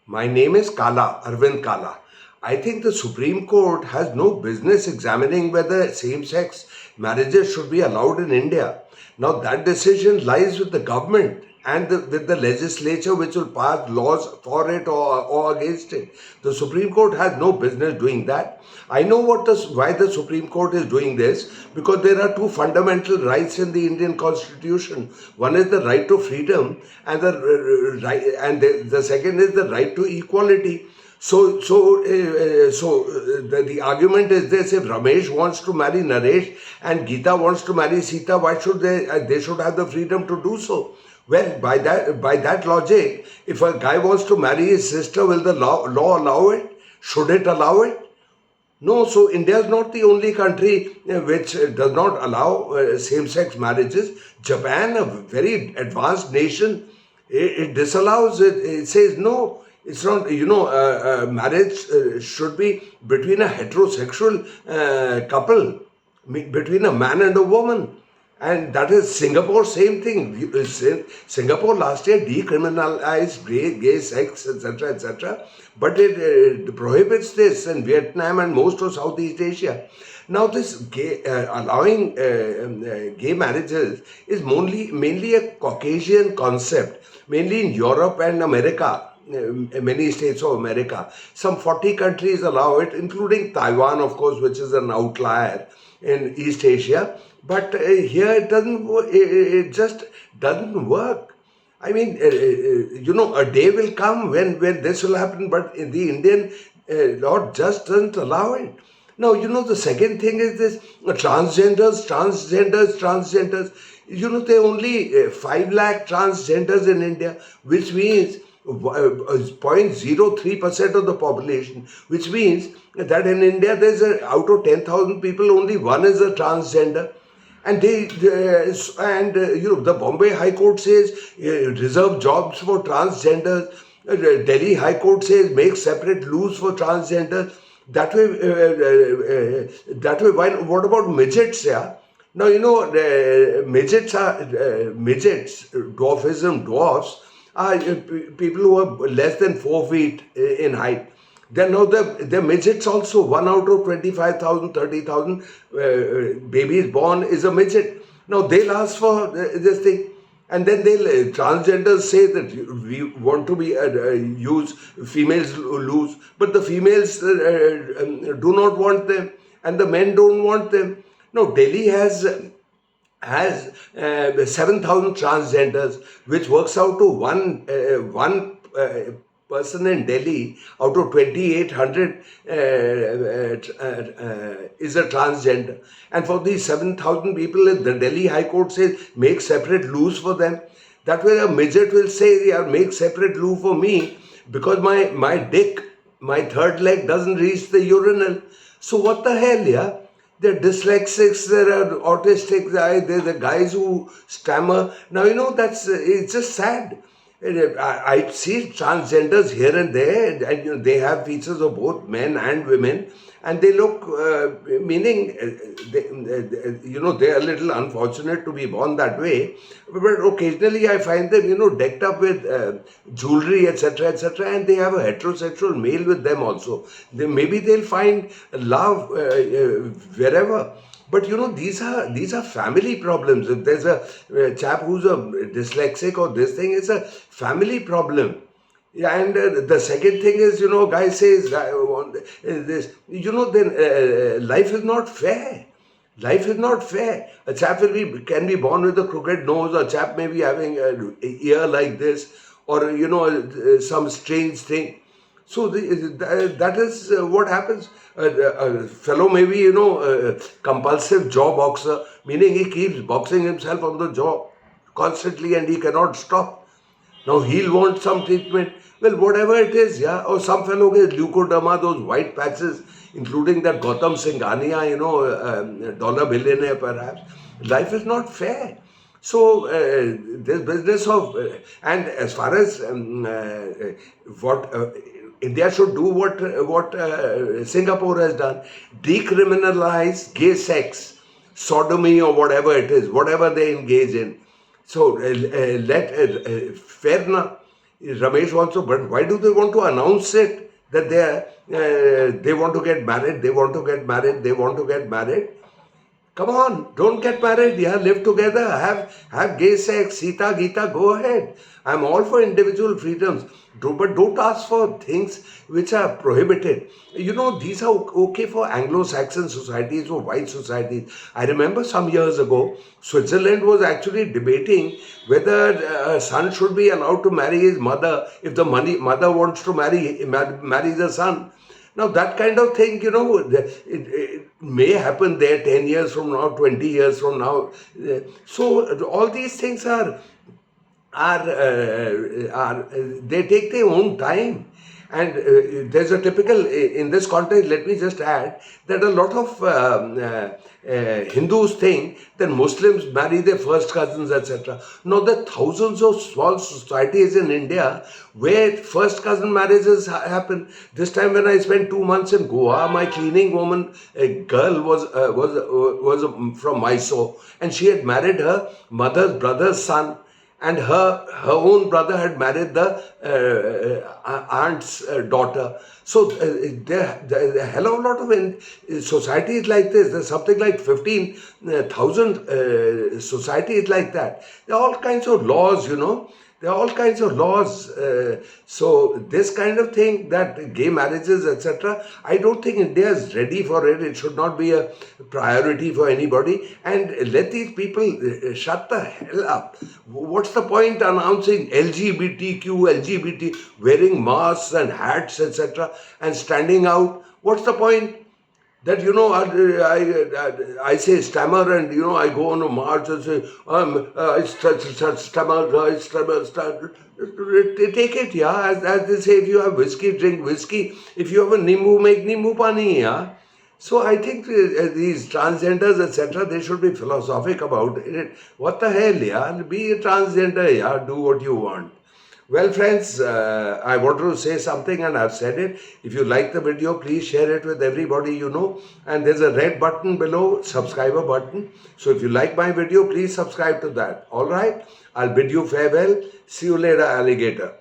My name is Kala, Arvind Kala. I think the Supreme Court has no business examining whether same sex marriages should be allowed in India. Now, that decision lies with the government and with the legislature, which will pass laws for it or against it. The Supreme Court has no business doing that. I know why the Supreme Court is doing this, because there are two fundamental rights in the Indian Constitution. One is the right to freedom, and the second is the right to equality. The argument is this: if Ramesh wants to marry Naresh and Geeta wants to marry Sita, why should they should have the freedom to do so? Well, by that logic, if a guy wants to marry his sister, will the law allow it? Should it allow it? No, so India is not the only country which does not allow same-sex marriages. Japan, a very advanced nation, it disallows it. It says no, it's not. Marriage should be between a heterosexual couple, between a man and a woman. And that is Singapore, same thing. Singapore last year decriminalized gay sex, etc., etc. But it prohibits this in Vietnam and most of Southeast Asia. Now, this allowing gay marriages is mainly a Caucasian concept, mainly in Europe and America. Many states of America. Some 40 countries allow it, including Taiwan, of course, which is an outlier in East Asia. But here it doesn't. It just doesn't work. I mean, a day will come when this will happen, but in the Indian law just doesn't allow it. Now, the second thing is this: transgenders. There are only 5 lakh transgenders in India, which means 0.03% of the population, which means that in India out of 10,000 people, only one is a transgender. And the Bombay High Court says reserve jobs for transgenders. Delhi High Court says make separate laws for transgenders. That way. What about midgets? Yeah. Now midgets dwarfs are people who are less than 4 feet in height. Then now the midgets also, 1 out of 25,000, 30,000 babies born is a midget. Now they'll ask for this thing. And then transgenders say that we want to use females loose, but the females do not want them, and the men don't want them. Now Delhi has 7,000 transgenders, which works out to one person in Delhi out of 2,800 is a transgender. And for these 7,000 people, the Delhi High Court says make separate loos for them. That way a midget will say, yeah, make separate loo for me because my dick, my third leg doesn't reach the urinal. So what the hell, yeah? There are dyslexics, there are autistics, there are the guys who stammer. Now, it's just sad. I see transgenders here and there, and they have features of both men and women, and they look, meaning, they are a little unfortunate to be born that way. But occasionally I find them, decked up with jewelry, etc., etc., and they have a heterosexual male with them also. Maybe they'll find love wherever. But these are family problems. If there's a chap who's a dyslexic or this thing, it's a family problem. Yeah, and the second thing is, guy says this, then life is not fair. Life is not fair. A chap can be born with a crooked nose, a chap may be having an ear like this, or some strange thing. So that is what happens. A fellow may be, compulsive jaw boxer, meaning he keeps boxing himself on the jaw constantly and he cannot stop. Now he'll want some treatment. Well, whatever it is, yeah. Or some fellow gets leukoderma, those white patches, including that Gautam Singhania, dollar billionaire perhaps. Life is not fair. So this business of, and as far as what India should do, what Singapore has done, decriminalize gay sex, sodomy or whatever it is, whatever they engage in. So fair enough. Ramesh wants to, but why do they want to announce it that they want to get married, they want to get married, they want to get married? Come on, don't get married. Yeah, live together. Have gay sex. Sita Gita, go ahead. I'm all for individual freedoms, but don't ask for things which are prohibited. You know, these are okay for Anglo-Saxon societies or white societies. I remember some years ago, Switzerland was actually debating whether a son should be allowed to marry his mother if the mother wants to marry the son. Now, that kind of thing, you know, it may happen there 10 years from now, 20 years from now. So, all these things they take their own time. And there's a typical, in this context, let me just add that a lot of Hindus think that Muslims marry their first cousins, etc. Now, there are thousands of small societies in India where first cousin marriages happen. This time when I spent 2 months in Goa, my cleaning woman, a girl was from Mysore, and she had married her mother's brother's son, and her own brother had married the aunt's daughter. So there are a hell of a lot of societies like this. There's something like 15,000 societies like that. There are all kinds of laws, you know. There are all kinds of laws. So this kind of thing, that gay marriages, etc., I don't think India is ready for it. It should not be a priority for anybody. And let these people shut the hell up. What's the point announcing LGBT, wearing masks and hats, etc., and standing out? What's the point? That, you know, I say stammer, and, you know, I go on a march and say, I stammer. Take it, yeah. As they say, if you have whiskey, drink whiskey. If you have a nimbu, make nimbu pani, yeah. So I think these transgenders, etc., they should be philosophic about it. What the hell, yeah? Be a transgender, yeah. Do what you want. Well, friends, I want to say something, and I've said it. If you like the video, please share it with everybody you know. And there's a red button below, subscriber button. So if you like my video, please subscribe to that. All right? I'll bid you farewell. See you later, alligator.